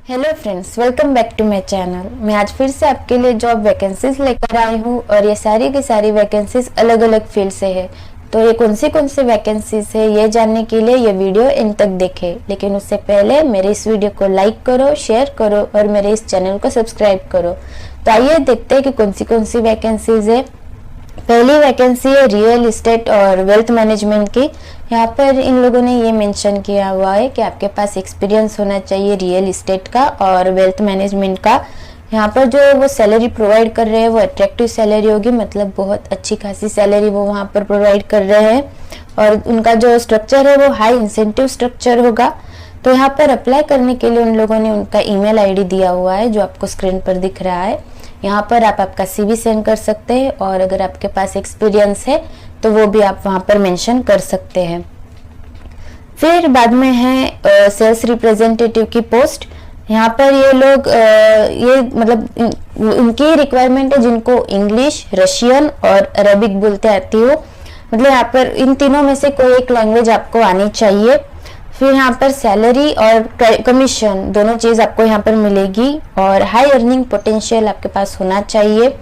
Hello friends, welcome back to my channel. मैं आज फिर से आपके लिए जॉब वैकेंसीज लेकर आई हूँ और ये सारी की सारी वैकेंसीज अलग अलग फील्ड से है। तो ये कौन सी वैकेंसीज है ये जानने के लिए ये वीडियो एंड तक देखें। लेकिन उससे पहले मेरे इस वीडियो को लाइक करो, शेयर करो और मेरे इस चैनल को सब्सक्राइब करो। तो आइए देखते हैं कि कौन सी वैकेंसीज है। पहली वैकेंसी है रियल एस्टेट और वेल्थ मैनेजमेंट की। यहाँ पर इन लोगों ने ये मेंशन किया हुआ है कि आपके पास एक्सपीरियंस होना चाहिए रियल एस्टेट का और वेल्थ मैनेजमेंट का। यहाँ पर जो वो सैलरी प्रोवाइड कर रहे हैं वो अट्रैक्टिव सैलरी होगी, मतलब बहुत अच्छी खासी सैलरी वो वहाँ पर प्रोवाइड कर रहे हैं। और उनका जो स्ट्रक्चर है वो हाई इंसेंटिव स्ट्रक्चर होगा। तो यहाँ पर अप्लाई करने के लिए उन लोगों ने उनका ईमेल आईडी दिया हुआ है जो आपको स्क्रीन पर दिख रहा है। यहाँ पर आप आपका सीवी सेंड कर सकते हैं और अगर आपके पास एक्सपीरियंस है तो वो भी आप वहाँ पर मेंशन कर सकते हैं। फिर बाद में है सेल्स रिप्रेजेंटेटिव की पोस्ट। यहाँ पर ये लोग ये मतलब उनकी रिक्वायरमेंट है जिनको इंग्लिश, रशियन और अरबिक बोलते आती हो। मतलब यहाँ पर इन तीनों में से कोई एक लैंग्वेज आपको आनी चाहिए। फिर यहाँ पर सैलरी और कमीशन दोनों चीज़ आपको यहाँ पर मिलेगी और हाई अर्निंग पोटेंशियल आपके पास होना चाहिए।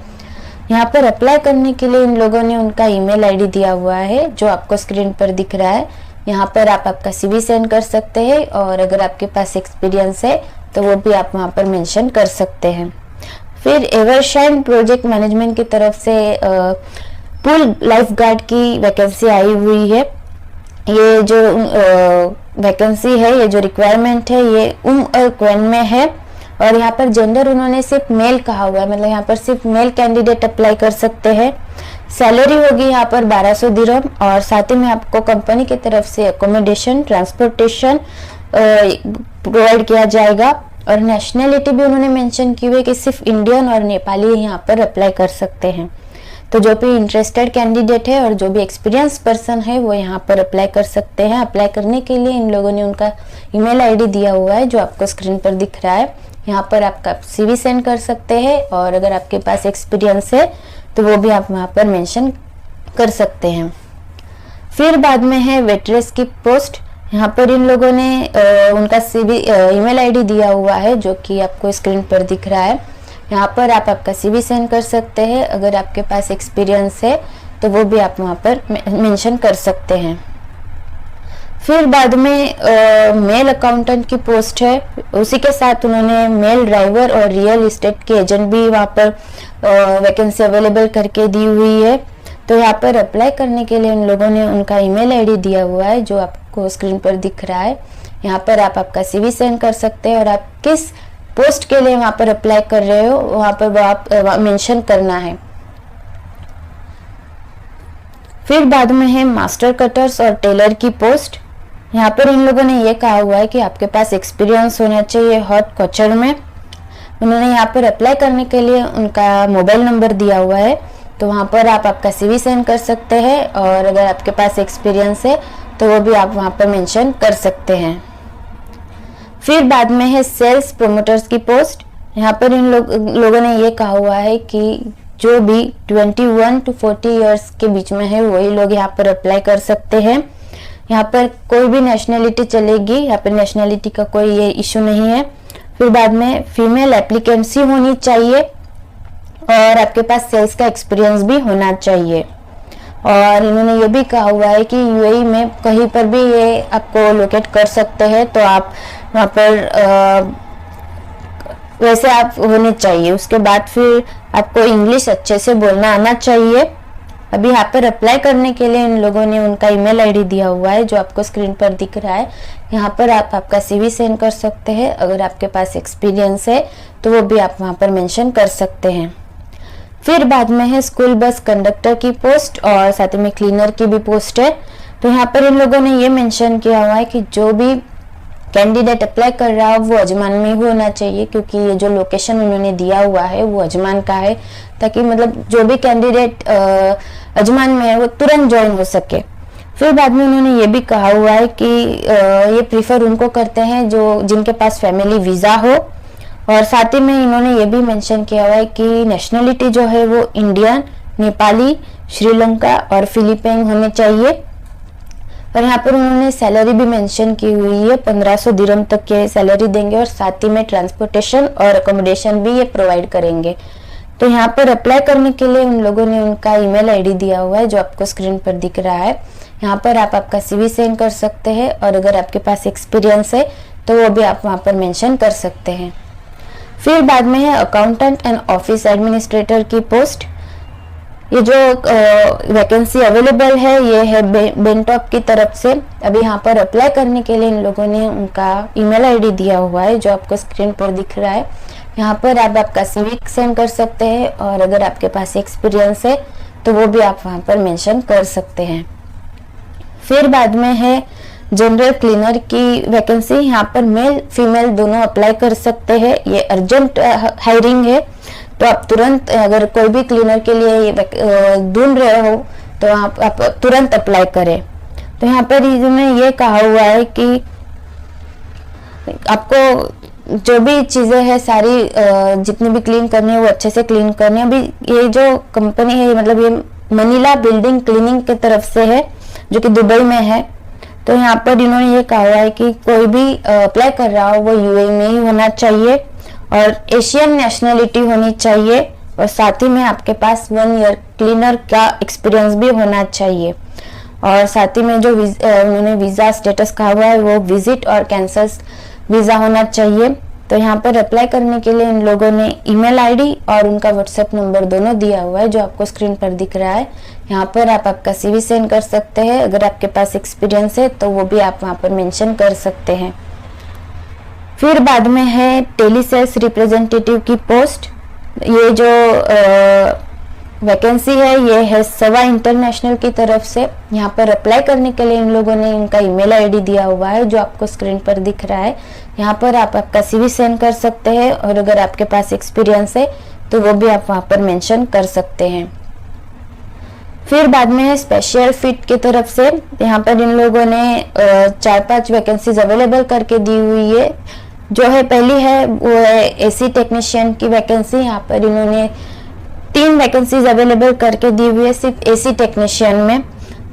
यहाँ पर अप्लाई करने के लिए इन लोगों ने उनका ईमेल आईडी दिया हुआ है जो आपको स्क्रीन पर दिख रहा है। यहाँ पर आप आपका सीवी सेंड कर सकते हैं और अगर आपके पास एक्सपीरियंस है तो वो भी आप वहाँ पर मेंशन कर सकते हैं। फिर एवरशाइन प्रोजेक्ट मैनेजमेंट की तरफ से पूल लाइफ गार्ड की वैकेंसी आई हुई है। ये जो वैकेंसी है, ये जो रिक्वायरमेंट है ये और क्वेन में है और यहाँ पर जेंडर उन्होंने सिर्फ मेल कहा हुआ है, मतलब यहाँ पर सिर्फ मेल कैंडिडेट अप्लाई कर सकते हैं। सैलरी होगी यहाँ पर 1200 दिरहम और साथ ही में आपको कंपनी की तरफ से अकोमोडेशन, ट्रांसपोर्टेशन प्रोवाइड किया जाएगा। और नेशनलिटी भी उन्होंने मेंशन की हुई है कि सिर्फ इंडियन और नेपाली यहाँ पर अप्लाई कर सकते हैं। तो जो भी इंटरेस्टेड कैंडिडेट है और जो भी एक्सपीरियंस पर्सन है वो यहाँ पर अप्लाई कर सकते हैं। अप्लाई करने के लिए इन लोगों ने उनका ईमेल आईडी दिया हुआ है जो आपको स्क्रीन पर दिख रहा है। यहाँ पर आपका सीवी सेंड कर सकते हैं और अगर आपके पास एक्सपीरियंस है तो वो भी आप वहाँ पर मेंशन कर सकते हैं। फिर बाद में है वेटरेस की पोस्ट। यहाँ पर इन लोगों ने उनका सीवी ईमेल आईडी दिया हुआ है जो कि आपको स्क्रीन पर दिख रहा है। यहाँ पर आप आपका सीवी सेंड कर सकते हैं। अगर आपके पास एक्सपीरियंस है तो वो भी आप वहाँ पर मेंशन कर सकते हैं। फिर बाद में मेल अकाउंटेंट की पोस्ट है। उसी के साथ उन्होंने मेल ड्राइवर और रियल एस्टेट के एजेंट भी वहाँ पर वैकेंसी अवेलेबल करके दी हुई है। तो यहाँ पर अप्लाई करने के लिए उन लोगों ने उनका ईमेल आईडी दिया हुआ है जो आपको स्क्रीन पर दिख रहा है। यहाँ पर आप आपका सीवी सेंड कर सकते हैं और आप किस पोस्ट के लिए वहाँ पर अप्लाई कर रहे हो वहाँ पर आप मेंशन करना है। फिर बाद में है मास्टर कटर्स और टेलर की पोस्ट। यहाँ पर इन लोगों ने ये कहा हुआ है कि आपके पास एक्सपीरियंस होना चाहिए हॉट कॉचर में। उन्होंने यहाँ पर अप्लाई करने के लिए उनका मोबाइल नंबर दिया हुआ है। तो वहाँ पर आप आपका सीवी सेंड कर सकते हैं और अगर आपके पास एक्सपीरियंस है तो वो भी आप वहाँ पर मेंशन कर सकते हैं। फिर बाद में है सेल्स प्रोमोटर्स की पोस्ट। यहाँ पर इन लोगों ने ये कहा हुआ है कि जो भी 21 to 40 इयर्स के बीच में है वही लोग यहाँ पर अप्लाई कर सकते हैं। यहाँ पर कोई भी नेशनलिटी चलेगी, यहाँ पर नेशनलिटी का कोई ये इशू नहीं है। फिर बाद में फीमेल एप्लीकेंट्स ही होनी चाहिए और आपके पास सेल्स का एक्सपीरियंस भी होना चाहिए। और इन्होंने ये भी कहा हुआ है कि यूएई में कहीं पर भी ये आपको लोकेट कर सकते हैं तो आप वहाँ पर वैसे आप होने चाहिए। उसके बाद फिर आपको इंग्लिश अच्छे से बोलना आना चाहिए। अभी यहाँ पर अप्लाई करने के लिए इन लोगों ने उनका ईमेल आईडी दिया हुआ है जो आपको स्क्रीन पर दिख रहा है। यहाँ पर आप आपका सीवी सेंड कर सकते हैं। अगर आपके पास एक्सपीरियंस है तो वो भी आप वहाँ पर मेंशन कर सकते हैं। फिर बाद में है स्कूल बस कंडक्टर की पोस्ट और साथ में क्लीनर की भी पोस्ट है। तो यहाँ पर इन लोगों ने ये मेंशन किया हुआ है कि जो भी कैंडिडेट अप्लाई कर रहा हो वो अजमान में ही होना चाहिए, क्योंकि ये जो लोकेशन उन्होंने दिया हुआ है वो अजमान का है, ताकि मतलब जो भी कैंडिडेट अजमान में है वो तुरंत ज्वाइन हो सके। फिर बाद में उन्होंने ये भी कहा हुआ है कि ये प्रीफर उनको करते हैं जो जिनके पास फैमिली वीज़ा हो। और साथ ही में इन्होंने ये भी मेंशन किया हुआ है कि नेशनलिटी जो है वो इंडियन, नेपाली, श्रीलंका और फिलीपीन होने चाहिए। और यहाँ पर उन्होंने सैलरी भी मेंशन की हुई है, 1500 दिरहम तक के सैलरी देंगे और साथ ही में ट्रांसपोर्टेशन और अकोमोडेशन भी ये प्रोवाइड करेंगे। तो यहाँ पर अप्लाई करने के लिए उन लोगों ने उनका ईमेल आईडी दिया हुआ है जो आपको स्क्रीन पर दिख रहा है। यहाँ पर आप आपका CV सेंड कर सकते हैं और अगर आपके पास एक्सपीरियंस है तो वो भी आप वहाँ पर मेंशन कर सकते हैं। फिर बाद में है अकाउंटेंट एंड ऑफिस एडमिनिस्ट्रेटर की पोस्ट। ये जो वैकेंसी अवेलेबल है ये है बेनटॉप की तरफ से। अभी यहाँ पर अप्लाई करने के लिए इन लोगों ने उनका ईमेल आईडी दिया हुआ है जो आपको स्क्रीन पर दिख रहा है। यहाँ पर आप आपका CV सेंड कर सकते हैं और अगर आपके पास एक्सपीरियंस है तो वो भी आप वहाँ पर मेंशन कर सकते हैं। फिर बाद में है जनरल क्लीनर की वैकेंसी। यहाँ पर मेल फीमेल दोनों अप्लाई कर सकते हैं। ये अर्जेंट हायरिंग है, तो आप तुरंत अगर कोई भी क्लीनर के लिए ढूंढ रहे हो तो आप तुरंत अप्लाई करें। तो यहाँ पर इन्होंने ये कहा हुआ है कि आपको जो भी चीज़ें हैं सारी जितनी भी क्लीन करनी है वो अच्छे से क्लीन करनी है। अभी ये जो कंपनी है मतलब ये मनीला बिल्डिंग क्लीनिंग की तरफ से है जो कि दुबई में है। तो यहाँ पर इन्होंने ये कहा हुआ है कि कोई भी अप्लाई कर रहा हो वो UAE में ही होना चाहिए और एशियन नेशनलिटी होनी चाहिए और साथ ही में आपके पास 1 ईयर क्लीनर का एक्सपीरियंस भी होना चाहिए। और साथ ही में जो उन्होंने वीज़ा स्टेटस कहा हुआ है वो विजिट और कैंसल वीज़ा होना चाहिए। तो यहाँ पर अप्लाई करने के लिए इन लोगों ने ईमेल आईडी और उनका व्हाट्सएप नंबर दोनों दिया हुआ है जो आपको स्क्रीन पर दिख रहा है। यहाँ पर आप आपका CV सेंड कर सकते हैं। अगर आपके पास एक्सपीरियंस है तो वो भी आप वहाँ पर मेंशन कर सकते हैं। फिर बाद में है टेली सेल्स रिप्रेजेंटेटिव की पोस्ट। ये जो वैकेंसी है ये है सवा इंटरनेशनल की तरफ से। यहाँ पर अप्लाई करने के लिए इन लोगों ने इनका ईमेल आईडी दिया हुआ है जो आपको स्क्रीन पर दिख रहा है। यहाँ पर आप आपका CV सेंड कर सकते हैं और अगर आपके पास एक्सपीरियंस है तो वो भी आप वहाँ पर मेंशन कर सकते हैं। फिर बाद में है स्पेशल फिट की तरफ से। यहाँ पर इन लोगों ने 4-5 वैकेंसीज अवेलेबल करके दी हुई है। जो है पहली है वो है AC टेक्नीशियन की वैकेंसी। यहाँ पर इन्होंने 3 वैकेंसीज अवेलेबल करके दी हुई है सिर्फ AC टेक्नीशियन में।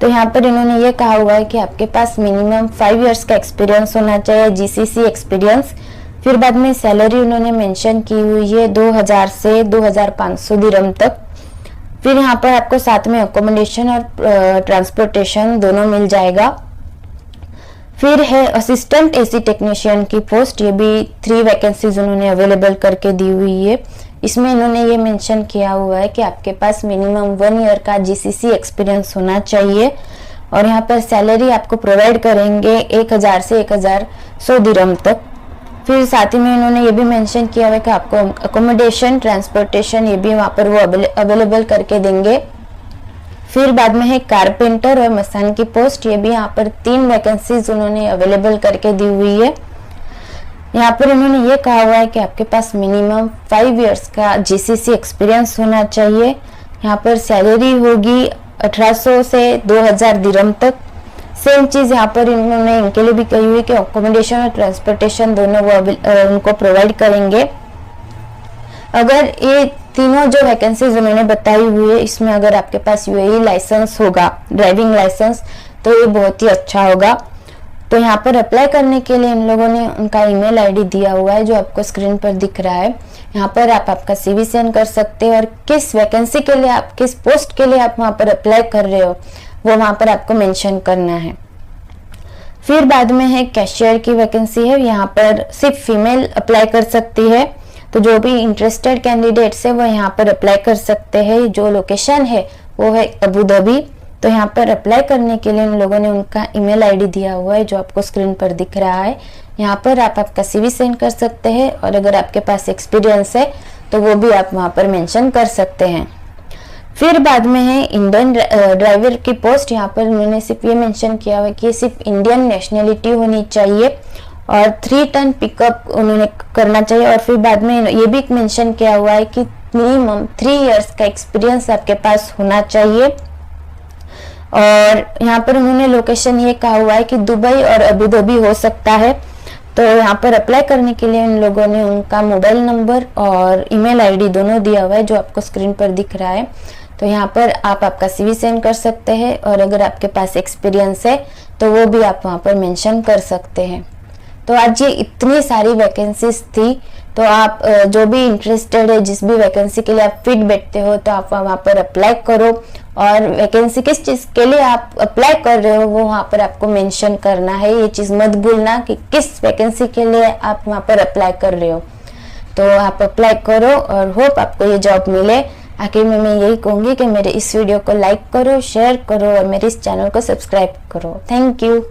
तो यहाँ पर इन्होंने ये कहा हुआ है कि आपके पास मिनिमम 5 इयर्स का एक्सपीरियंस होना चाहिए, GCC एक्सपीरियंस। फिर बाद में सैलरी उन्होंने मेंशन की हुई है 2000 से 2500 दिरहम तक। फिर यहाँ पर आपको साथ में अकोमोडेशन और ट्रांसपोर्टेशन दोनों मिल जाएगा। फिर है असिस्टेंट AC टेक्नीशियन की पोस्ट। ये भी 3 वैकेंसीज उन्होंने अवेलेबल करके दी हुई है। इसमें इन्होंने ये मेंशन किया हुआ है कि आपके पास मिनिमम 1 ईयर का GCC एक्सपीरियंस होना चाहिए और यहाँ पर सैलरी आपको प्रोवाइड करेंगे 1000 से 1100 दिरहम तक। फिर साथ ही में इन्होंने ये भी मेंशन किया हुआ है कि आपको अकोमोडेशन ट्रांसपोर्टेशन ये भी वहाँ पर वो अवेलेबल करके देंगे। फिर बाद में है कारपेंटर और मसान की पोस्ट। ये भी यहाँ पर 3 वैकेंसीज उन्होंने अवेलेबल करके दी हुई है। यहाँ पर उन्होंने ये कहा हुआ है कि आपके पास मिनिमम 5 इयर्स का GCC एक्सपीरियंस होना चाहिए। यहाँ पर सैलरी होगी 1800 से 2000 दिरहम तक। सेम चीज़ यहाँ पर इन्होंने इनके लिए भी कही हुई कि अकोमोडेशन और ट्रांसपोर्टेशन दोनों वो उनको प्रोवाइड करेंगे। अगर ये तीनों जो वैकेंसीज उन्होंने बताई हुई है इसमें अगर आपके पास UAE लाइसेंस होगा, ड्राइविंग लाइसेंस, तो ये बहुत ही अच्छा होगा। तो यहाँ पर अप्लाई करने के लिए इन लोगों ने उनका ईमेल आईडी दिया हुआ है जो आपको स्क्रीन पर दिख रहा है। यहाँ पर आप आपका CV सेंड कर सकते हैं और किस वैकेंसी के लिए आप किस पोस्ट के लिए आप वहाँ पर अप्लाई कर रहे हो वो वहाँ पर आपको मेंशन करना है। फिर बाद में है कैशियर की वैकेंसी है। यहाँ पर सिर्फ फीमेल अप्लाई कर सकती है। तो जो भी इंटरेस्टेड कैंडिडेट्स है वो यहाँ पर अप्लाई कर सकते हैं। जो लोकेशन है वो है अबू धाबी। तो यहाँ पर अप्लाई करने के लिए इन लोगों ने उनका ईमेल आईडी दिया हुआ है जो आपको स्क्रीन पर दिख रहा है। यहाँ पर आप आपका CV सेंड कर सकते हैं और अगर आपके पास एक्सपीरियंस है तो वो भी आप वहाँ पर मेंशन कर सकते हैं। फिर बाद में है इंडियन ड्राइवर की पोस्ट। यहाँ पर उन्होंने सिर्फ ये मेंशन किया हुआ है कि सिर्फ इंडियन नेशनलिटी होनी चाहिए और 3 टन पिकअप उन्होंने करना चाहिए। और फिर बाद में ये भी मेंशन किया हुआ है कि मिनिमम 3 इयर्स का एक्सपीरियंस आपके पास होना चाहिए। और यहाँ पर उन्होंने लोकेशन ये कहा हुआ है कि दुबई और अबू धाबी हो सकता है। तो यहाँ पर अप्लाई करने के लिए इन लोगों ने उनका मोबाइल नंबर और ईमेल आईडी दोनों दिया हुआ है जो आपको स्क्रीन पर दिख रहा है। तो यहाँ पर आप आपका CV सेंड कर सकते हैं और अगर आपके पास एक्सपीरियंस है तो वो भी आप वहाँ पर मेंशन कर सकते हैं। तो आज ये इतनी सारी वैकेंसीज थी, तो आप जो भी इंटरेस्टेड है, जिस भी वैकेंसी के लिए आप फिट बैठते हो, तो आप वहाँ पर अप्लाई करो और वैकेंसी किस चीज़ के लिए आप अप्लाई कर रहे हो वो वहाँ पर आपको मेंशन करना है। ये चीज़ मत भूलना कि किस वैकेंसी के लिए आप वहाँ पर अप्लाई कर रहे हो। तो आप अप्लाई करो और होप आपको ये जॉब मिले। आखिर में मैं यही कहूँगी कि मेरे इस वीडियो को लाइक करो, शेयर करो और मेरे इस चैनल को सब्सक्राइब करो। Thank you.